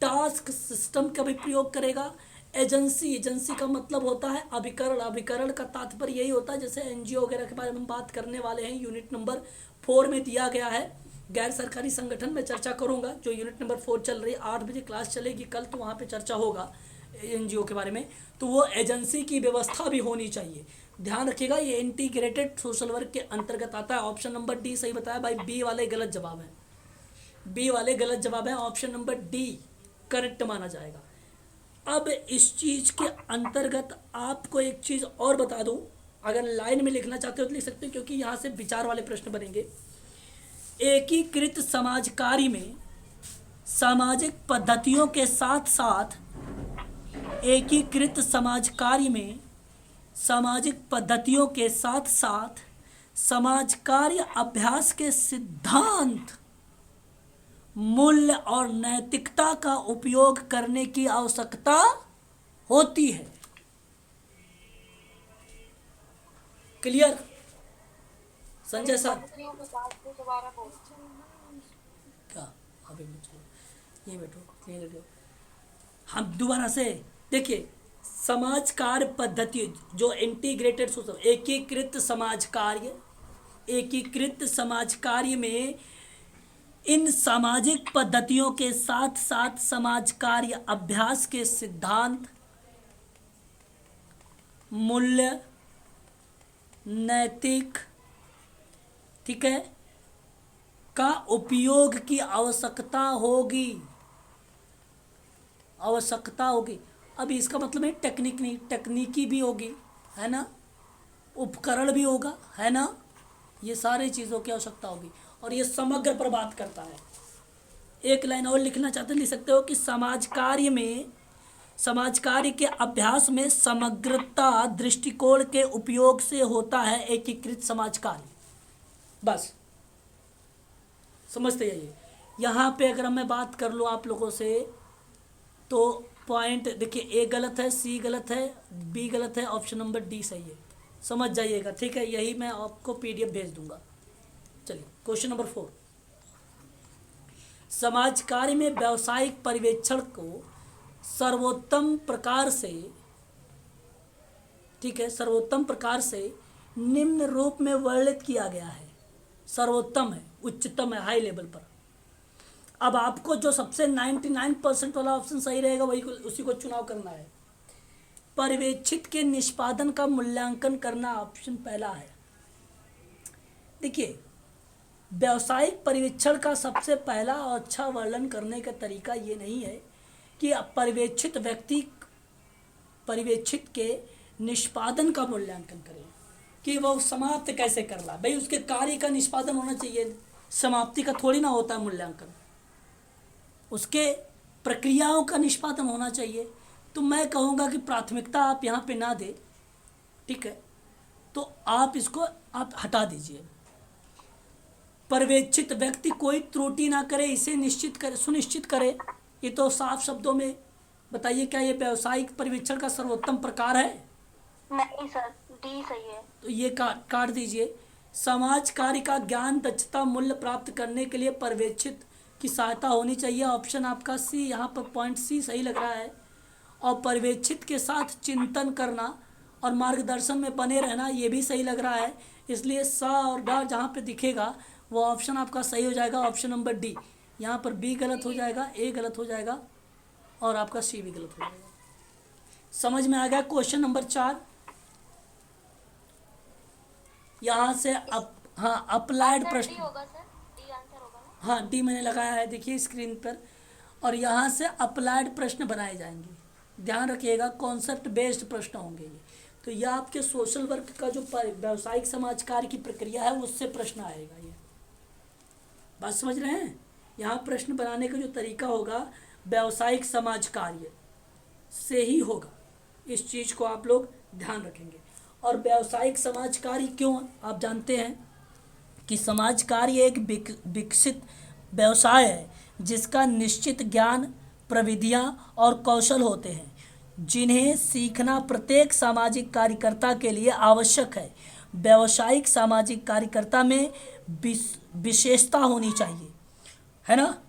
टास्क सिस्टम का भी प्रयोग करेगा, एजेंसी का मतलब होता है अभिकरण का तात्पर्य यही होता है, जैसे एनजीओ वगैरह के बारे में हम बात करने वाले हैं। यूनिट नंबर 4 में दिया गया है, गैर सरकारी संगठन में चर्चा करूंगा, जो यूनिट नंबर 4 चल रही है। 8 बजे क्लास चलेगी कल, तो वहाँ पे चर्चा होगा एनजीओ के बारे में। तो वो एजेंसी की व्यवस्था भी होनी चाहिए। ध्यान रखिएगा, ये इंटीग्रेटेड सोशल वर्क के अंतर्गत आता है। ऑप्शन नंबर डी सही बताया भाई, बी वाले गलत जवाब है, बी वाले गलत जवाब है। ऑप्शन नंबर डी करेक्ट माना जाएगा। अब इस चीज के अंतर्गत आपको एक चीज और बता दूं, अगर लाइन में लिखना चाहते हो तो लिख सकते हो, क्योंकि यहाँ से विचार वाले प्रश्न बनेंगे। एकीकृत समाज कार्य में सामाजिक पद्धतियों के साथ साथ, एकीकृत समाज कार्य में सामाजिक पद्धतियों के साथ साथ समाज कार्य अभ्यास के सिद्धांत, मूल्य और नैतिकता का उपयोग करने की आवश्यकता होती है। Clear Sanjay sir? क्या अभी ये बैठो, ये बैठो। हम दोबारा से देखिए, समाज कार्य पद्धति जो इंटीग्रेटेड सोशल, एकीकृत समाज कार्य, एकीकृत समाज कार्य में इन सामाजिक पद्धतियों के साथ साथ समाज कार्य अभ्यास के सिद्धांत, मूल्य, नैतिक, ठीक है, का उपयोग की आवश्यकता होगी, आवश्यकता होगी। अब इसका मतलब है टेक्निक नहीं, तकनीकी भी होगी, है ना, उपकरण भी होगा, है ना, ये सारी चीज़ों की आवश्यकता होगी। और ये समग्र पर बात करता है, एक लाइन और लिखना चाहते लिख सकते हो कि समाज कार्य के अभ्यास में समग्रता दृष्टिकोण के उपयोग से होता है एकीकृत समाज कार्य। बस समझते जाइए। यहाँ पे अगर मैं बात कर लूँ आप लोगों से तो पॉइंट देखिए, ए गलत है, सी गलत है, बी गलत है, ऑप्शन नंबर डी सही है। समझ जाइएगा, ठीक है। यही मैं आपको पीडीएफ भेज दूंगा। चलिए क्वेश्चन नंबर 4, समाज कार्य में व्यावसायिक पर्यवेक्षण को सर्वोत्तम प्रकार से, ठीक है, सर्वोत्तम प्रकार से निम्न रूप में वर्णित किया गया है। सर्वोत्तम है, उच्चतम है, हाई लेवल पर। अब आपको जो सबसे 99% वाला ऑप्शन सही रहेगा वही उसी को चुनाव करना है। पर्यवेक्षित के निष्पादन का मूल्यांकन करना ऑप्शन पहला है। देखिए, व्यावसायिक पर्यवेक्षण का सबसे पहला और अच्छा वर्णन करने का तरीका ये नहीं है कि पर्यवेक्षित व्यक्ति पर्यवेक्षित के निष्पादन का मूल्यांकन करे कि वह समाप्त कैसे कर रहा। भाई उसके कार्य का निष्पादन होना चाहिए, समाप्ति का थोड़ी ना होता है मूल्यांकन। उसके प्रक्रियाओं का निष्पादन होना चाहिए। तो मैं कहूँगा कि प्राथमिकता आप यहाँ पे ना दे, ठीक है, तो आप इसको आप हटा दीजिए। पर्यवेक्षित व्यक्ति कोई त्रुटि ना करे, इसे सुनिश्चित करे। ये तो साफ शब्दों में बताइए, क्या ये व्यावसायिक पर्यवेक्षण का सर्वोत्तम प्रकार है? नहीं सर, डी सही है। तो ये काट दीजिए। समाज कार्य का ज्ञान, दक्षता, मूल्य प्राप्त करने के लिए पर्यवेक्षित की सहायता होनी चाहिए। ऑप्शन आपका सी, यहाँ पर पॉइंट सी सही लग रहा है। और पर्यवेक्षित के साथ चिंतन करना और मार्गदर्शन में बने रहना, ये भी सही लग रहा है। इसलिए सा और डा जहाँ पे दिखेगा वो ऑप्शन आपका सही हो जाएगा, ऑप्शन नंबर डी। यहाँ पर बी गलत हो जाएगा, ए गलत हो जाएगा और आपका सी भी गलत हो जाएगा। समझ में आ गया? क्वेश्चन नंबर 4, यहाँ से हाँ अप्लाइड प्रश्न होगा सर, डी आंसर होगा ना? हाँ डी मैंने लगाया है, देखिए स्क्रीन पर। और यहाँ से अप्लाइड प्रश्न बनाए जाएंगे, ध्यान रखिएगा, कॉन्सेप्ट बेस्ड प्रश्न होंगे ये। तो यह आपके सोशल वर्क का जो व्यावसायिक समाज कार्य की प्रक्रिया है उससे प्रश्न आएगा। ये बात समझ रहे हैं? यहाँ प्रश्न बनाने का जो तरीका होगा व्यावसायिक समाज कार्य से ही होगा। इस चीज़ को आप लोग ध्यान रखेंगे। और व्यावसायिक समाज कार्य क्यों, आप जानते हैं कि समाज कार्य एक विकसित व्यवसाय है जिसका निश्चित ज्ञान, प्रविधियां और कौशल होते हैं जिन्हें सीखना प्रत्येक सामाजिक कार्यकर्ता के लिए आवश्यक है। व्यावसायिक सामाजिक कार्यकर्ता में विशेषता होनी चाहिए, है ना।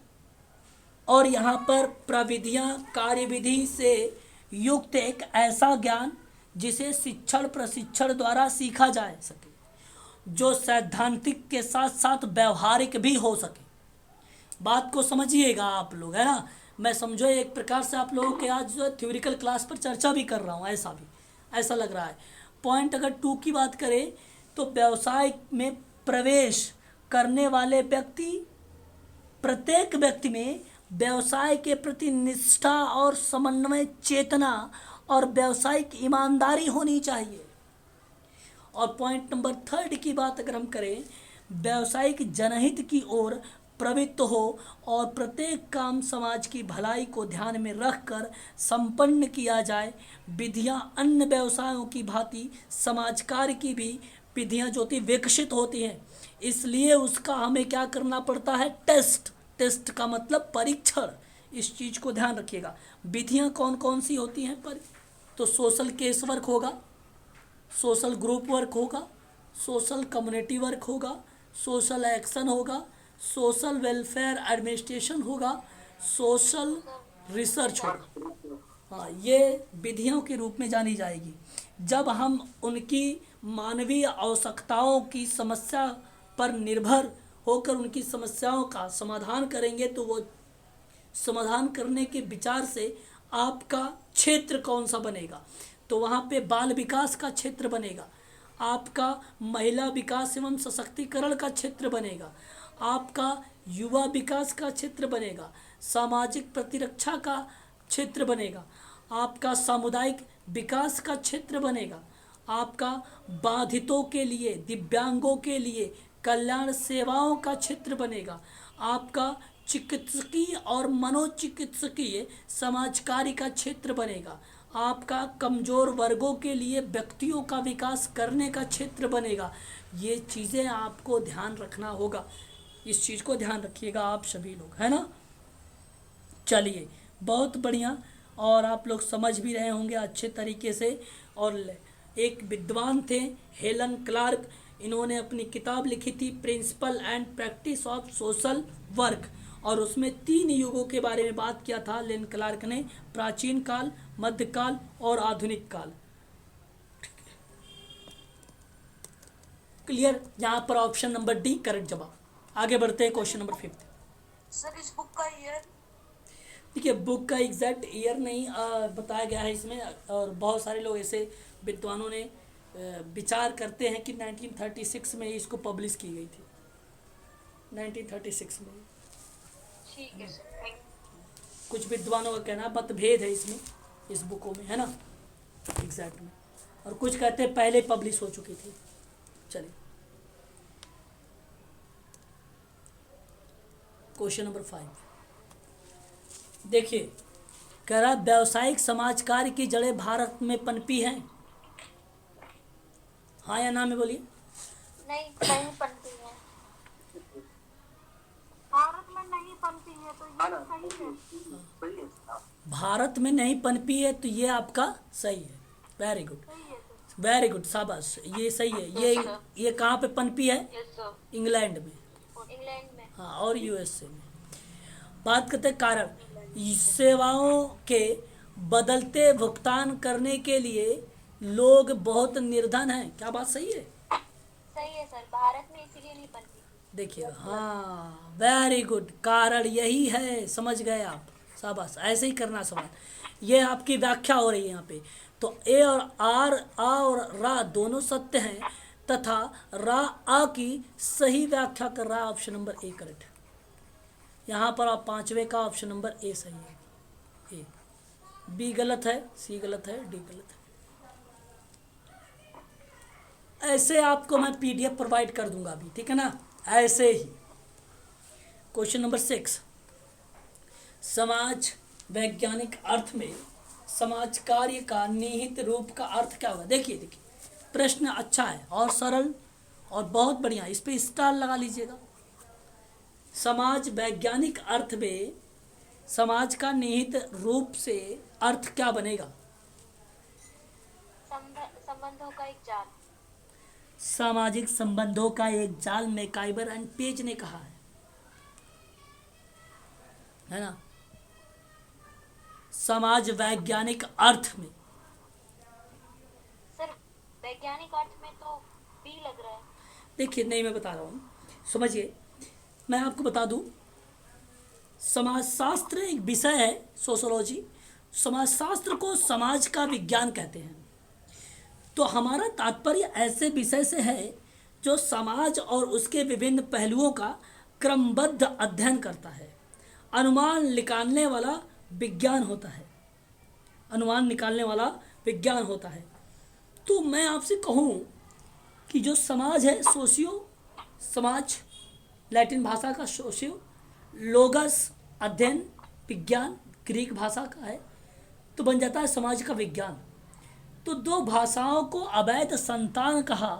और यहाँ पर प्रविधियां, कार्यविधि से युक्त एक ऐसा ज्ञान जिसे शिक्षण प्रशिक्षण द्वारा सीखा जा सके, जो सैद्धांतिक के साथ साथ व्यवहारिक भी हो सके। बात को समझिएगा आप लोग, है ना। मैं समझो एक प्रकार से आप लोगों के आज जो थ्योरिकल क्लास पर चर्चा भी कर रहा हूँ, ऐसा लग रहा है। पॉइंट अगर 2 की बात करें तो व्यवसाय में प्रवेश करने वाले प्रत्येक व्यक्ति में व्यवसाय के प्रति निष्ठा और समन्वय चेतना और व्यावसायिक ईमानदारी होनी चाहिए। और पॉइंट नंबर 3 की बात अगर हम करें, व्यावसायिक जनहित की ओर प्रवृत्त हो और प्रत्येक काम समाज की भलाई को ध्यान में रखकर संपन्न किया जाए। विधियां अन्य व्यवसायों की भांति समाज कार्य की भी विधियां जो विकसित होती हैं, इसलिए उसका हमें क्या करना पड़ता है, टेस्ट का मतलब परीक्षण। इस चीज़ को ध्यान रखिएगा। विधियां कौन कौन सी होती हैं पर, तो सोशल केस वर्क होगा, सोशल ग्रुप वर्क होगा, सोशल कम्युनिटी वर्क होगा, सोशल एक्शन होगा, सोशल वेलफेयर एडमिनिस्ट्रेशन होगा, सोशल रिसर्च होगा। हाँ, ये विधियों के रूप में जानी जाएगी। जब हम उनकी मानवीय आवश्यकताओं की समस्या पर निर्भर होकर उनकी समस्याओं का समाधान करेंगे, तो वो समाधान करने के विचार से आपका क्षेत्र कौन सा बनेगा, तो वहाँ पे बाल विकास का क्षेत्र बनेगा, आपका महिला विकास एवं सशक्तिकरण का क्षेत्र बनेगा, आपका युवा विकास का क्षेत्र बनेगा, सामाजिक प्रतिरक्षा का क्षेत्र बनेगा, आपका सामुदायिक विकास का क्षेत्र बनेगा, आपका बाधितों के लिए, दिव्यांगों के लिए कल्याण सेवाओं का क्षेत्र बनेगा, आपका चिकित्सकीय और मनोचिकित्सकीय समाज कार्य का क्षेत्र बनेगा। आपका कमज़ोर वर्गों के लिए व्यक्तियों का विकास करने का क्षेत्र बनेगा। ये चीज़ें आपको ध्यान रखना होगा, इस चीज़ को ध्यान रखिएगा आप सभी लोग, है ना। चलिए, बहुत बढ़िया, और आप लोग समझ भी रहे होंगे अच्छे तरीके से। और एक विद्वान थे हेलन क्लार्क, इन्होंने अपनी किताब लिखी थी principle and practice of social work, और उसमें 3 युगों के बारे में बात किया था हेलन क्लार्क ने, प्राचीन काल, मध्यकाल और आधुनिक काल। क्लियर। यहाँ पर ऑप्शन नंबर डी करेक्ट जवाब। आगे बढ़ते हैं क्वेश्चन नंबर 5। सर इस बुक का ईयर? देखिए, बुक का एग्जैक्ट ईयर नहीं बताया गया है इसमें, और बहुत सारे लोग ऐसे विद्वानों ने विचार करते हैं कि 1936 में इसको पब्लिश की गई थी, 1936 में। ठीक है सर, थैंक यू। कुछ विद्वानों का कहना मतभेद है इसमें, इस बुकों में, है ना, एग्जैक्ट में, और कुछ कहते हैं पहले पब्लिश हो चुकी थी। चलिए, क्वेश्चन नंबर 5 देखिए, कह रहा व्यावसायिक समाज कार्य की जड़ें भारत में पनपी हैं, हाँ या ना में बोलिए। नहीं पनती है। भारत में नहीं पनती है तो ये सही है। भारत में नहीं पनपी है तो ये आपका सही है। वेरी गुड, सही है सर। वेरी गुड, शाबाश, ये सही है। ये कहाँ पे पनपी है? यस सर, इंग्लैंड में, इंग्लैंड में। हाँ, और यूएसए में। बात करते हैं कारण। सेवाओं के बदलते भुगतान करने के लिए लोग बहुत निर्धन हैं, क्या बात सही है? सही है सर, भारत में इसीलिए नहीं बनती। देखिए, हाँ, वेरी गुड, कारण यही है, समझ गए आप, शाबाश, ऐसे ही करना सवाल। ये आपकी व्याख्या हो रही है यहाँ पे। तो ए और आर, आ और रा दोनों सत्य हैं, तथा रा आ की सही व्याख्या कर रहा है ऑप्शन नंबर ए करेक्ट। यहाँ पर आप 5वें का ऑप्शन नंबर ए सही है, ए। बी गलत है, सी गलत है, डी गलत है। ऐसे आपको मैं पीडीएफ प्रोवाइड कर दूंगा अभी, ठीक है ना, ऐसे ही। क्वेश्चन नंबर 6, समाज वैज्ञानिक अर्थ में समाज कार्य का निहित रूप का अर्थ क्या होगा? देखिए, प्रश्न अच्छा है और सरल और बहुत बढ़िया, इस पे स्टार लगा लीजिएगा। समाज वैज्ञानिक अर्थ में समाज का निहित रूप से अर्थ क्या बनेगा? संबंधों का एक जाल। सामाजिक संबंधों का एक जाल, मैकाइवर एंड पेज ने कहा है ना। समाज वैज्ञानिक अर्थ में, सर वैज्ञानिक अर्थ में तो बी लग रहा है। देखिए, नहीं, मैं बता रहा हूँ, समझिए, मैं आपको बता दूं, समाजशास्त्र एक विषय है, सोशोलॉजी। समाजशास्त्र को समाज का विज्ञान कहते हैं। तो हमारा तात्पर्य ऐसे विषय से है जो समाज और उसके विभिन्न पहलुओं का क्रमबद्ध अध्ययन करता है। अनुमान निकालने वाला विज्ञान होता है, अनुमान निकालने वाला विज्ञान होता है। तो मैं आपसे कहूँ कि जो समाज है, सोशियो, समाज लैटिन भाषा का सोशियो, लोगस अध्ययन, विज्ञान ग्रीक भाषा का है, तो बन जाता है समाज का विज्ञान। तो 2 भाषाओं को अवैध संतान कहा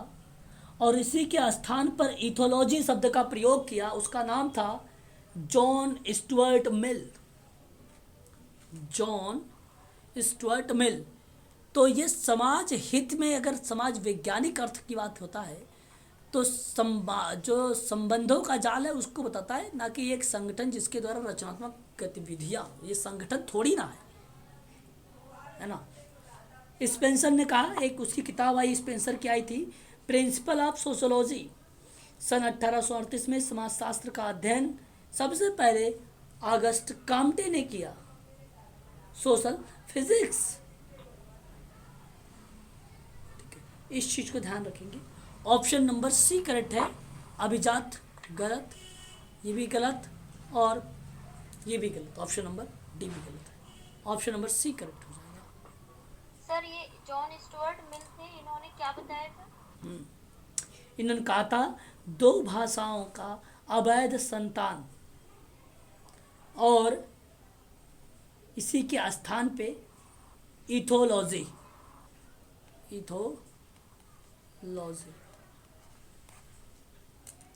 और इसी के स्थान पर इथोलॉजी शब्द का प्रयोग किया। उसका नाम था John Stuart Mill, John Stuart Mill. तो ये समाज हित में अगर समाज वैज्ञानिक अर्थ की बात होता है तो जो संबंधों का जाल है उसको बताता है, ना कि एक संगठन जिसके द्वारा रचनात्मक गतिविधियां, ये संगठन थोड़ी ना है ना। स्पेंसर ने कहा, एक उसकी किताब आई स्पेंसर की आई थी, प्रिंसिपल ऑफ सोशोलॉजी, सन 1838 में समाजशास्त्र का अध्ययन सबसे पहले ऑगस्ट काम्टे ने किया, सोशल फिजिक्स। इस चीज को ध्यान रखेंगे। ऑप्शन नंबर सी करेक्ट है, अभिजात गलत, ये भी गलत और ये भी गलत, ऑप्शन नंबर डी भी गलत है, ऑप्शन नंबर सी करेक्ट हो जाएगा। सर ये जॉन स्टुअर्ट मिल थे, इन्होंने क्या बताया था? इन्होंने कहा था 2 भाषाओं का अवैध संतान, और इसी के स्थान पे इथोलॉजी, इथोलॉजी,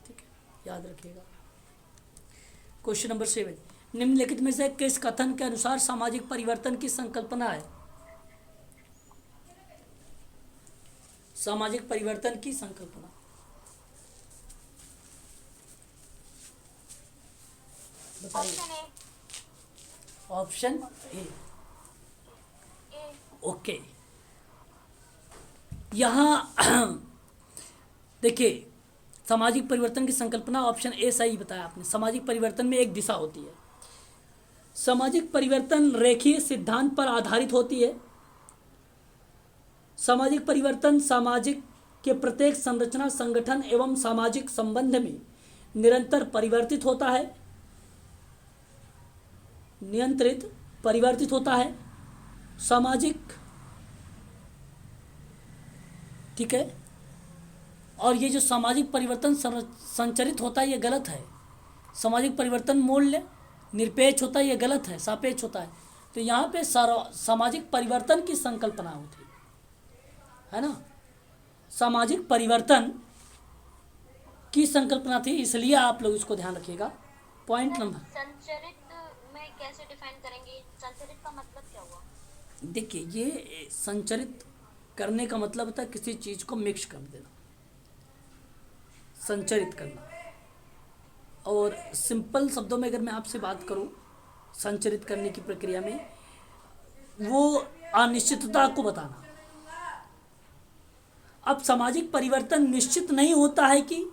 ठीक है, याद रखिएगा। क्वेश्चन नंबर 7, निम्नलिखित में से किस कथन के अनुसार सामाजिक परिवर्तन की संकल्पना है? सामाजिक परिवर्तन की संकल्पना, बताइए। Option A. ओके, यहाँ देखिए, सामाजिक परिवर्तन की संकल्पना ऑप्शन ए सही बताया आपने। सामाजिक परिवर्तन में एक दिशा होती है। सामाजिक परिवर्तन रेखीय सिद्धांत पर आधारित होती है। सामाजिक परिवर्तन समाजिक के प्रत्येक संरचना, संगठन एवं सामाजिक संबंध में निरंतर परिवर्तित होता है, नियंत्रित परिवर्तित होता है। सामाजिक, ठीक है, और ये जो सामाजिक परिवर्तन संचरित होता है ये गलत है। सामाजिक परिवर्तन मूल्य निरपेक्ष होता है, ये गलत है, सापेक्ष होता है। तो यहाँ पे सामाजिक परिवर्तन की संकल्पना होती है ना, सामाजिक परिवर्तन की संकल्पना थी, इसलिए आप लोग इसको ध्यान रखिएगा। पॉइंट नंबर, संचरित में कैसे डिफाइन करेंगे? संचरित का मतलब क्या हुआ? देखिए, ये संचरित करने का मतलब होता है किसी चीज को मिक्स कर देना, संचरित करना। और सिंपल शब्दों में अगर मैं आपसे बात करूं, संचरित करने की प्रक्रिया में वो अनिश्चितता को बताना। अब सामाजिक परिवर्तन निश्चित नहीं होता है कि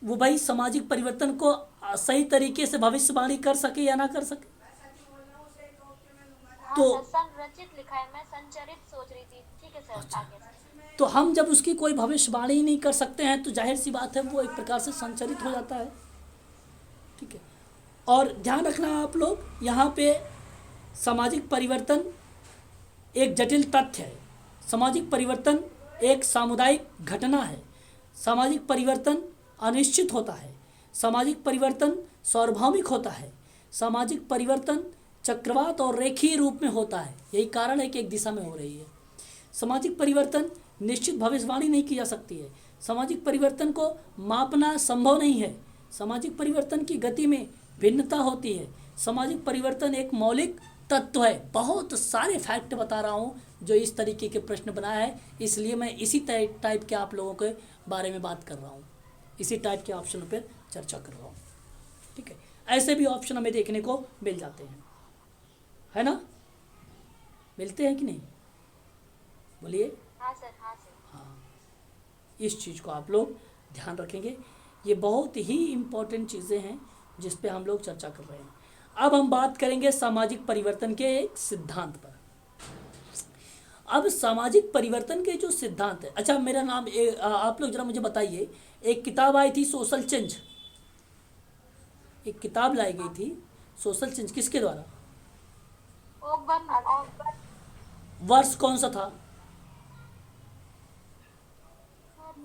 वो भाई सामाजिक परिवर्तन को सही तरीके से भविष्यवाणी कर सके या ना कर सके। तो संरचित लिखा है, मैं संचरित सोच रही थी। ठीक है सर, अच्छा। आगे सर। तो हम जब उसकी कोई भविष्यवाणी ही नहीं कर सकते हैं तो जाहिर सी बात है वो एक प्रकार से संचरित हो जाता है, ठीक है। और ध्यान रखना आप लोग, यहाँ पे सामाजिक परिवर्तन एक जटिल तथ्य है। सामाजिक परिवर्तन एक सामुदायिक घटना है। सामाजिक परिवर्तन अनिश्चित होता है। सामाजिक परिवर्तन सार्वभौमिक होता है। सामाजिक परिवर्तन चक्रवात और रेखीय रूप में होता है, यही कारण है कि एक दिशा में हो रही है। सामाजिक परिवर्तन निश्चित भविष्यवाणी नहीं की जा सकती है। सामाजिक परिवर्तन को मापना संभव नहीं है। सामाजिक परिवर्तन की गति में भिन्नता होती है। सामाजिक परिवर्तन एक मौलिक तत्व है। बहुत सारे फैक्ट बता रहा हूँ जो इस तरीके के प्रश्न बनाया है, इसलिए मैं इसी टाइप के आप लोगों के बारे में बात कर रहा हूँ, इसी टाइप के ऑप्शन पर चर्चा कर रहा हूँ, ठीक है। ऐसे भी ऑप्शन हमें देखने को मिल जाते हैं, है ना, मिलते हैं कि नहीं, बोलिए। हाँ सर, हाँ सर। हाँ, इस चीज़ को आप लोग ध्यान रखेंगे। ये बहुत ही इम्पोर्टेंट चीज़ें हैं जिस पे हम लोग चर्चा कर रहे हैं। अब हम बात करेंगे सामाजिक परिवर्तन के एक सिद्धांत पर। अब सामाजिक परिवर्तन के जो सिद्धांत है, अच्छा मेरा नाम आप लोग जरा मुझे बताइए, एक किताब आई थी सोशल चेंज, एक किताब लाई गई थी सोशल चेंज, किसके द्वारा? वर्ष कौन सा था?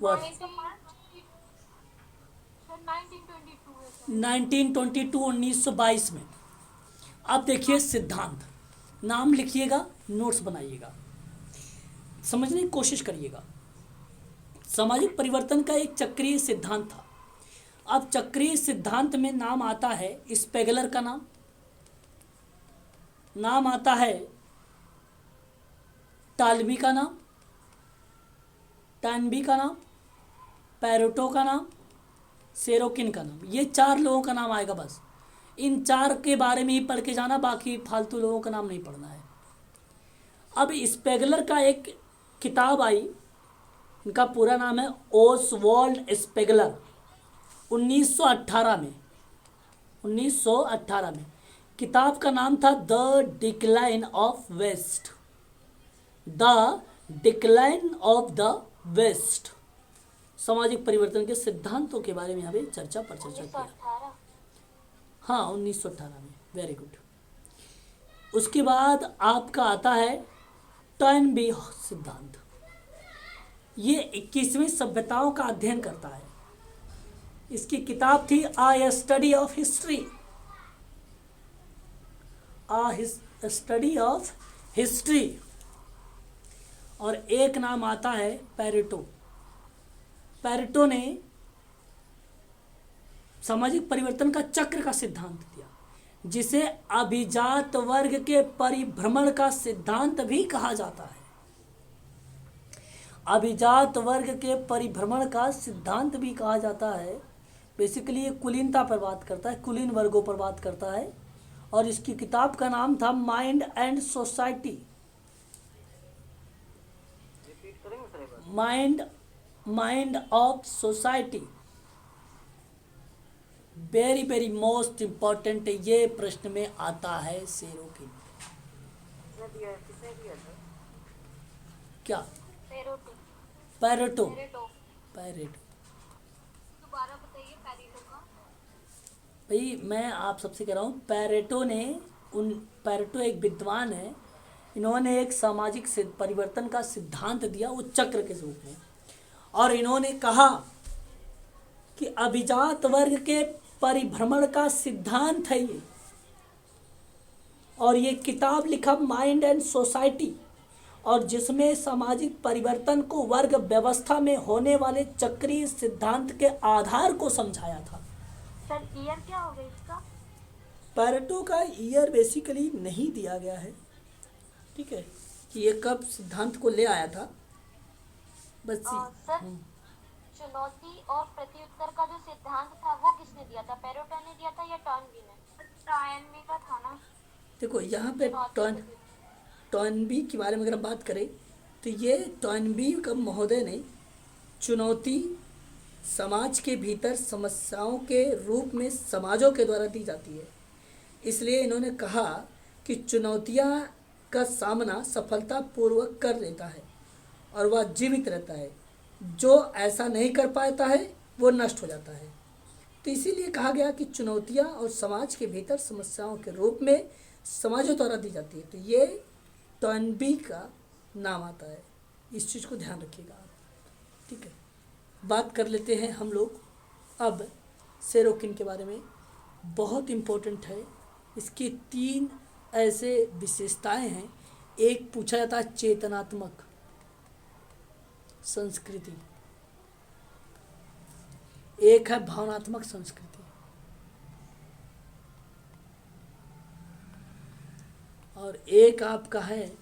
वर्ष 1922 में। अब देखिए सिद्धांत, नाम लिखिएगा, नोट्स बनाइएगा, समझने की कोशिश करिएगा। सामाजिक परिवर्तन का एक चक्रीय सिद्धांत था। अब चक्रीय सिद्धांत में नाम आता है स्पेगलर का नाम आता है टालबी का नाम, टैनबी का नाम, पैरोटो का नाम, सेरोकिन का नाम। ये 4 लोगों का नाम आएगा बस। इन 4 के बारे में ही पढ़ के जाना, बाकी फालतू लोगों का नाम नहीं पढ़ना है। अब स्पेगलर का एक किताब आई, इनका पूरा नाम है ओसवाल्ड स्पेगलर, 1918 में। किताब का नाम था the decline of the west. सामाजिक परिवर्तन के सिद्धांतों के बारे में यहाँ पे चर्चा किया। हाँ, 1918 में, वेरी गुड। उसके बाद आपका आता है टर्नबी सिद्धांत। ये 21वीं सभ्यताओं का अध्ययन करता है। इसकी किताब थी A study of history, study of history, और एक नाम आता है पेरेटो। पेरेटो ने सामाजिक परिवर्तन का चक्र का सिद्धांत दिया, जिसे अभिजात वर्ग के परिभ्रमण का सिद्धांत भी कहा जाता है। अभिजात वर्ग के परिभ्रमण का सिद्धांत भी कहा जाता है। बेसिकली ये कुलीनता पर बात करता है, कुलीन वर्गों पर बात करता है, और इसकी किताब का नाम था mind and society. Mind of society. Very very most important, ये प्रश्न में आता है सेरोकिन। क्या? पेरोटो। पैरेटो। पेरेटो। पैरेटो। दोबारा बताइए पेरेटो का। भाई मैं आप सबसे कह रहा हूँ, पैरेटो एक विद्वान है। इन्होंने एक सामाजिक परिवर्तन का सिद्धांत दिया, वो चक्र के रूप में, और इन्होंने कहा कि अभिजात वर्ग के परिभ्रमण का सिद्धांत है ये, और ये किताब लिखा माइंड एंड सोसाइटी, और जिसमें सामाजिक परिवर्तन को वर्ग व्यवस्था में होने वाले चक्रीय सिद्धांत के आधार को समझाया था। सर ईयर क्या होगा इसका? पैरेटो का ईयर बेसिकली नहीं दिया गया है, ठीक है, कि ये कब सिद्धांत को ले आया था, बस सर चुनौती और प्रत्युत्तर का जो सिद्धांत था वो किसने दिया था? पेरेटो ने दिया था या टॉर्नबी ने? टॉर्नबी का था ना। देखो यहाँ पे टॉर्नबी के बारे में अगर बात करें तो ये टॉर्नबी का महोदय ने चुनौती समाज के भीतर समस्याओं के रूप में समाजों के द्वारा दी जाती है, इसलिए इन्होंने कहा कि चुनौतियाँ का सामना सफलतापूर्वक कर लेता है और वह जीवित रहता है, जो ऐसा नहीं कर पाता है वो नष्ट हो जाता है। तो इसीलिए कहा गया कि चुनौतियाँ और समाज के भीतर समस्याओं के रूप में समाजों द्वारा दी जाती है। तो ये टॉर्नबी का नाम आता है, इस चीज़ को ध्यान रखिएगा आप, ठीक है। बात कर लेते हैं हम लोग अब सेरोकिन के बारे में। बहुत इम्पोर्टेंट है, इसकी 3 ऐसे विशेषताएं हैं। एक पूछा जाता है चेतनात्मक संस्कृति, एक है भावनात्मक संस्कृति, और एक आपका है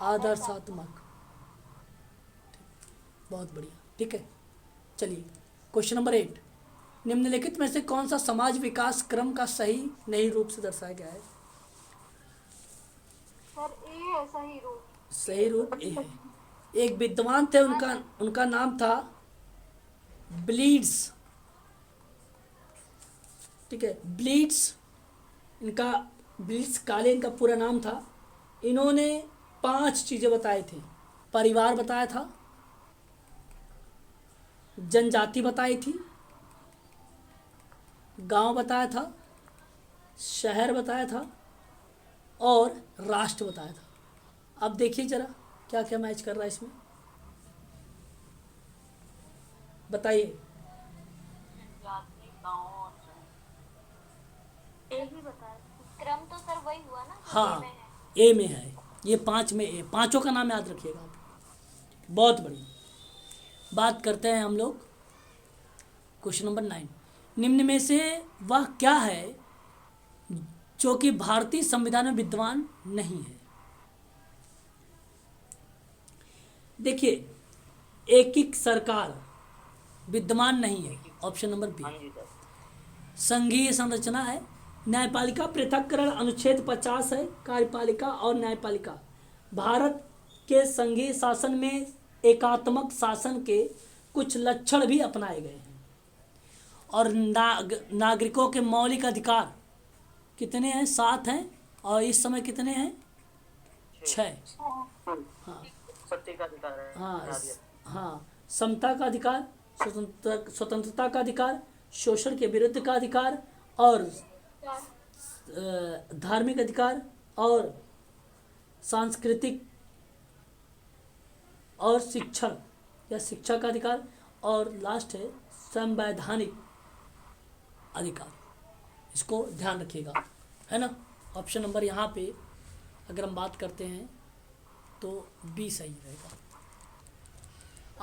आदर्शात्मक। बहुत बढ़िया, ठीक है। चलिए क्वेश्चन नंबर 8, निम्नलिखित में से कौन सा समाज विकास क्रम का सही नहीं रूप से दर्शाया गया है? सर ए है सही रूप। सही रूप ए है। एक विद्वान थे, उनका नाम था ब्लीड्स, ठीक है, ब्लीड्स काले इनका पूरा नाम था। इन्होंने 5 चीजें बताई थी। परिवार बताया था, जनजाति बताई थी, गांव बताया था, शहर बताया था, और राष्ट्र बताया था। अब देखिए जरा क्या क्या मैच कर रहा है इसमें, बताइए। एक ही बताया। क्रम तो सर वही हुआ ना? हाँ, ए में है। ए में है, ये 5 में ए, 5 का नाम याद रखिएगा आप। बहुत बढ़िया। बात करते हैं हम लोग क्वेश्चन नंबर 9, निम्न में से वह क्या है जो कि भारतीय संविधान में विद्यमान नहीं है? देखिए, एकीकृत सरकार विद्यमान नहीं है, ऑप्शन नंबर बी। संघीय संरचना है, न्यायपालिका पृथक्करण अनुच्छेद 50 है, कार्यपालिका और न्यायपालिका। भारत के संघीय शासन में एकात्मक शासन के कुछ लक्षण भी अपनाए गए हैं, और नागरिकों के मौलिक अधिकार कितने हैं? 7 हैं, और इस समय कितने हैं? 6। हाँ हाँ हाँ, समता का अधिकार, स्वतंत्रता का अधिकार, शोषण के विरुद्ध का अधिकार, और धार्मिक अधिकार, और सांस्कृतिक और शिक्षण या शिक्षा का अधिकार, और लास्ट है संवैधानिक अधिकार। इसको ध्यान रखिएगा, है ना। ऑप्शन नंबर यहाँ पे अगर हम बात करते हैं तो बी सही रहेगा।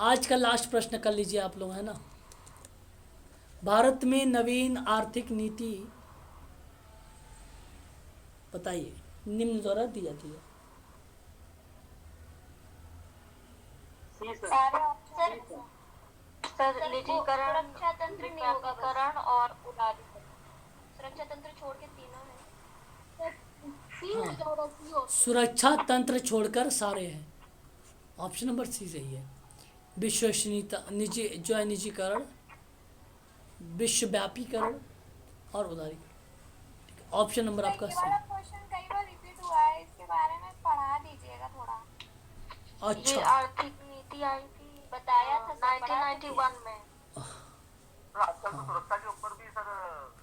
आज का लास्ट प्रश्न कर लीजिए आप लोग, है ना। भारत में नवीन आर्थिक नीति बताइए, निम्न द्वारा दी जाती है। सर निजीकरण, सुरक्षा तंत्र, नियोगीकरण और उदारीकरण। सुरक्षा तंत्र छोड़ के तीनों है। सुरक्षा तंत्र छोड़कर सारे हैं। ऑप्शन नंबर सी सही है। विश्वसनीयता, निजी जो है निजीकरण, विश्वव्यापीकरण और उदारीकरण। ठीक है, ऑप्शन नंबर आपका ये सी। वाला क्वेश्चन कई बार रिपीट हुआ है, इसके बारे में पढ़ा दीजिएगा थोड़ा। ये अच्छा, आर्थिक नीति आई थी, बताया था 1991 में। तो आजकल तो सुरक्षा के ऊपर भी सर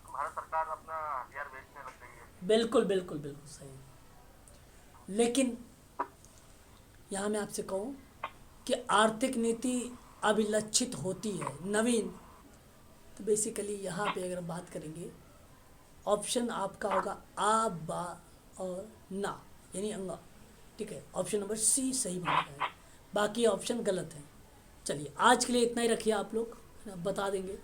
भारत सरकार अपना हथियार बेचने लग गई है। बिल्कुल बिल्कुल बिल्कुल सही। लेकिन यहाँ मैं आपसे कहूँ कि आर्थिक नीति अभिलक्षित होती है नवीन, तो बेसिकली यहाँ पे अगर बात करेंगे ऑप्शन आपका होगा आ, बा और ना, यानी अंगा। ठीक है, ऑप्शन नंबर सी सही माना जाएगा, बाकी ऑप्शन गलत हैं। चलिए आज के लिए इतना ही रखिए आप लोग, बता देंगे।